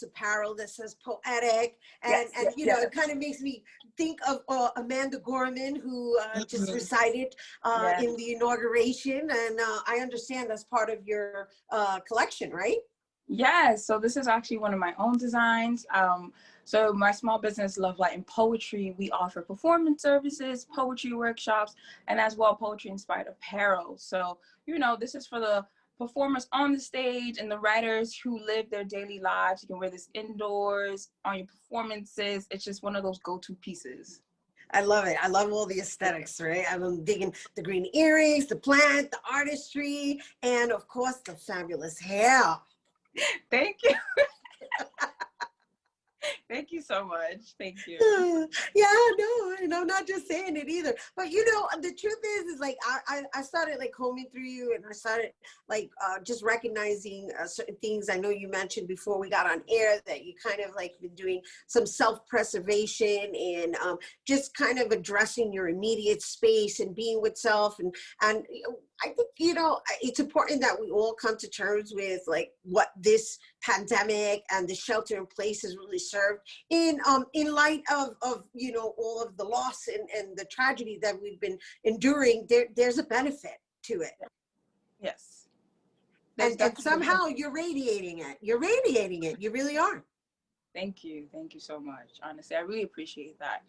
apparel that says poetic, and you know, it kind of makes me think of Amanda Gorman, who just recited in the inauguration, and I understand that's part of your collection, right? Yes, so this is actually one of my own designs. So my small business, Love, Light, and Poetry, we offer performance services, poetry workshops, and as well poetry-inspired apparel. So, you know, this is for the performers on the stage and the writers who live their daily lives. You can wear this indoors on your performances. It's just one of those go-to pieces. I love it. I love all the aesthetics, right? I'm digging the green earrings, the plant, the artistry, and of course the fabulous hair. Thank you. Thank you so much. Thank you. Yeah, no, and I'm not just saying it either. But you know, the truth is like I started like combing through you, and I started like just recognizing certain things. I know you mentioned before we got on air that you kind of like been doing some self-preservation and just kind of addressing your immediate space and being with self, and I think, you know, it's important that we all come to terms with like what this pandemic and the shelter in place has really served in light of you know, all of the loss and the tragedy that we've been enduring. There's a benefit to it. Yes. And somehow you're radiating it. You're radiating it. You really are. Thank you. Thank you so much. Honestly, I really appreciate that.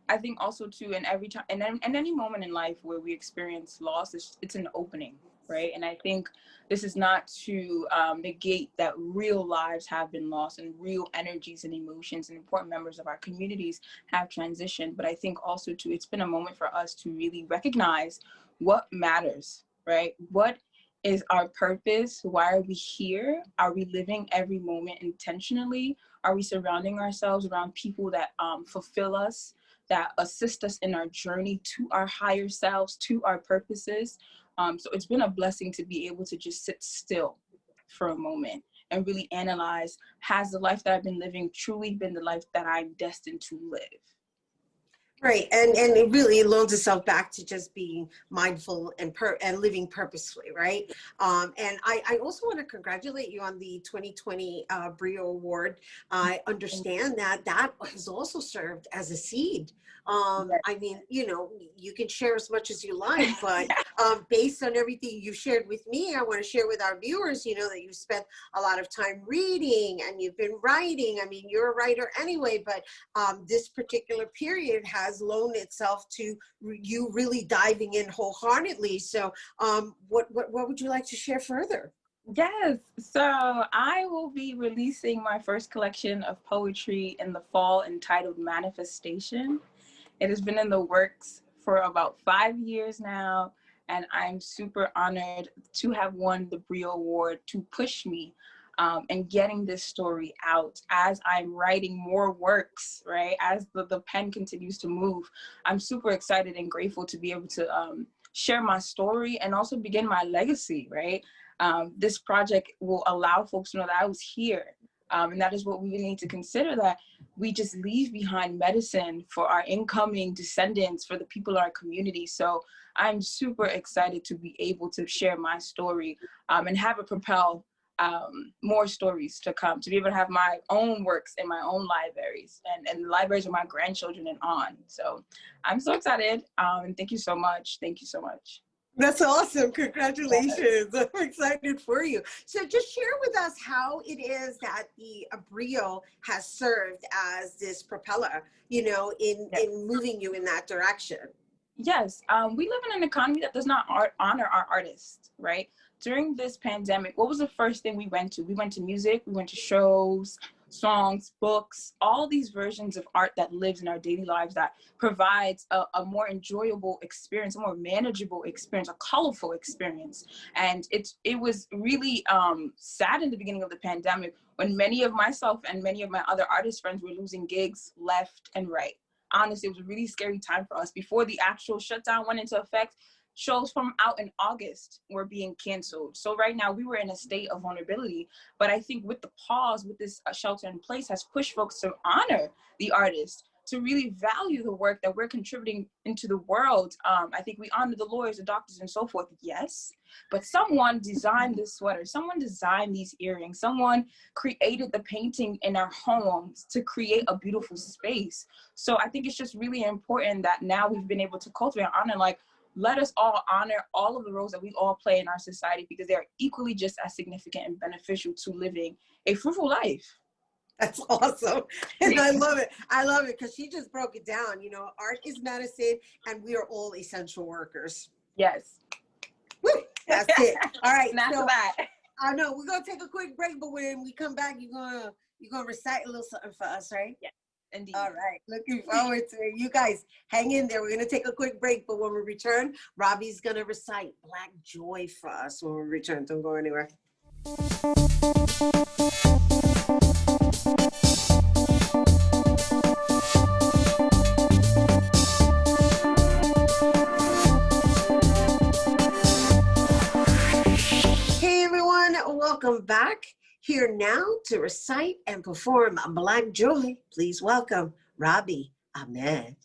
I think also too, in every time, and any moment in life where we experience loss, it's an opening, right? And I think this is not to negate that real lives have been lost and real energies and emotions and important members of our communities have transitioned. But I think also too, it's been a moment for us to really recognize what matters, right? What is our purpose? Why are we here? Are we living every moment intentionally? Are we surrounding ourselves around people that fulfill us, that assist us in our journey to our higher selves, to our purposes? So it's been a blessing to be able to just sit still for a moment and really analyze, has the life that I've been living truly been the life that I'm destined to live? Right, and it really loans itself back to just being mindful and living purposefully, right? And I also want to congratulate you on the 2020 Brio Award. I understand that has also served as a seed. I mean, you know, you can share as much as you like, but based on everything you shared with me, I want to share with our viewers, you know, that you've spent a lot of time reading and you've been writing. I mean, you're a writer anyway, but this particular period has loaned itself to you really diving in wholeheartedly. So what would you like to share further? Yes, so I will be releasing my first collection of poetry in the fall entitled Manifestation. It has been in the works for about 5 years now, and I'm super honored to have won the Brio Award to push me and getting this story out as I'm writing more works, right? As the pen continues to move, I'm super excited and grateful to be able to share my story and also begin my legacy, right? This project will allow folks to know that I was here. And that is what we really need to consider, that we just leave behind medicine for our incoming descendants, for the people in our community. So I'm super excited to be able to share my story and have it propel more stories to come, to be able to have my own works in my own libraries and the libraries of my grandchildren and on. So I'm so excited. And thank you so much. Thank you so much. That's awesome. Congratulations. I'm excited for you. So just share with us how it is that the Abril has served as this propeller, you know, in moving you in that direction. Yes, we live in an economy that does not honor our artists, right? During this pandemic, what was the first thing we went to? We went to music, we went to shows, songs, books, all these versions of art that lives in our daily lives that provides a more enjoyable experience, a more manageable experience, a colorful experience. And it was really sad in the beginning of the pandemic when many of myself and many of my other artist friends were losing gigs left and right. Honestly, it was a really scary time for us. Before the actual shutdown went into effect, shows from out in August were being canceled. So right now we were in a state of vulnerability. But I think with the pause, with this shelter in place, has pushed folks to honor the artist, to really value the work that we're contributing into the world. I think we honor the lawyers, the doctors, and so forth, yes. But someone designed this sweater, someone designed these earrings, someone created the painting in our homes to create a beautiful space. So I think it's just really important that now we've been able to cultivate and honor, like, let us all honor all of the roles that we all play in our society, because they are equally just as significant and beneficial to living a fruitful life. That's awesome. And I love it. I love it because she just broke it down. You know, art is medicine and we are all essential workers. Yes. Woo, that's it. All right. Not so that. I know we're going to take a quick break, but when we come back, you're gonna recite a little something for us, right? Yeah. Indeed. All right. Looking forward to it. You guys hang in there. We're going to take a quick break, but when we return, Robbie's going to recite Black Joy for us when we return. Don't go anywhere. Hey, everyone. Welcome back. Here now to recite and perform Black Joy, please welcome Robbie Ahmed.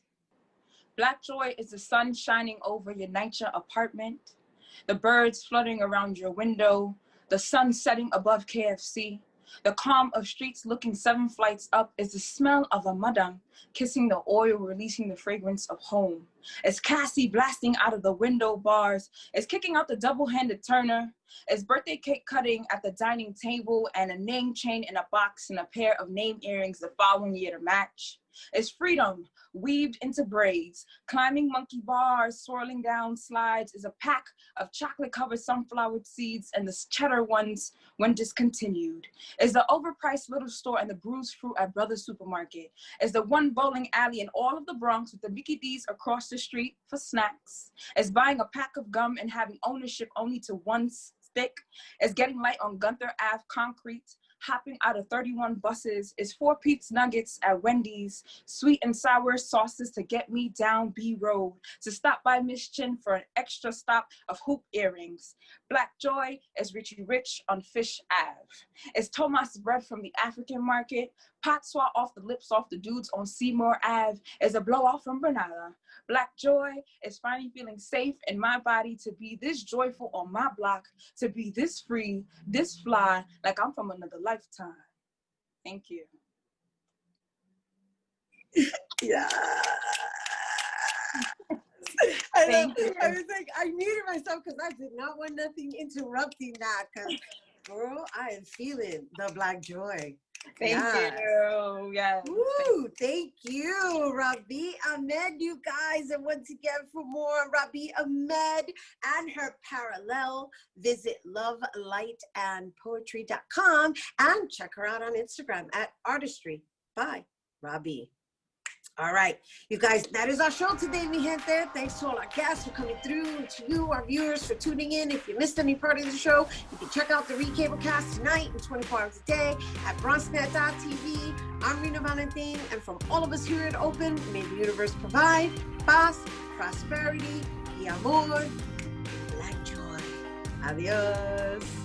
Black joy is the sun shining over your NYCHA apartment, the birds fluttering around your window, the sun setting above KFC. The calm of streets looking 7 flights up is the smell of a madam kissing the oil, releasing the fragrance of home. It's Cassie blasting out of the window bars. It's kicking out the double-handed Turner. It's birthday cake cutting at the dining table and a name chain in a box and a pair of name earrings the following year to match. It's freedom weaved into braids. Climbing monkey bars, swirling down slides is a pack of chocolate-covered sunflower seeds, and the cheddar ones when discontinued. Is the overpriced little store and the bruised fruit at Brothers Supermarket. Is the one bowling alley in all of the Bronx with the Mickey D's across the street for snacks. Is buying a pack of gum and having ownership only to one stick. Is getting light on Gunther Ave concrete. Hopping out of 31 buses. Is 4 pizza nuggets at Wendy's. Sweet and sour sauces to get me down B Road. To stop by Miss Chin for an extra stop of hoop earrings. Black joy is Richie Rich on Fish Ave. Is Tomas bread from the African market. Pot swat off the lips off the dudes on Seymour Ave. Is a blowout from Bernala. Black joy is finally feeling safe in my body to be this joyful on my block, to be this free, this fly, like I'm from another lifetime. Thank you. Yeah. I was like, I muted myself because I did not want nothing interrupting that, because, girl, I am feeling the Black joy. Thank you. Yes. Woo, thank you, Robbie Ahmed, you guys. And once again, for more Robbie Ahmed and her parallel, visit lovelightandpoetry.com and check her out on Instagram at Artistry by Robbie. All right, you guys, that is our show today, mi gente. Thanks to all our guests for coming through, and to you, our viewers, for tuning in. If you missed any part of the show, you can check out the recablecast tonight and 24 hours a day at bronxnet.tv. I'm Rena Valentin, and from all of us here at Open, may the universe provide paz, prosperity, y amor, black joy. Adios.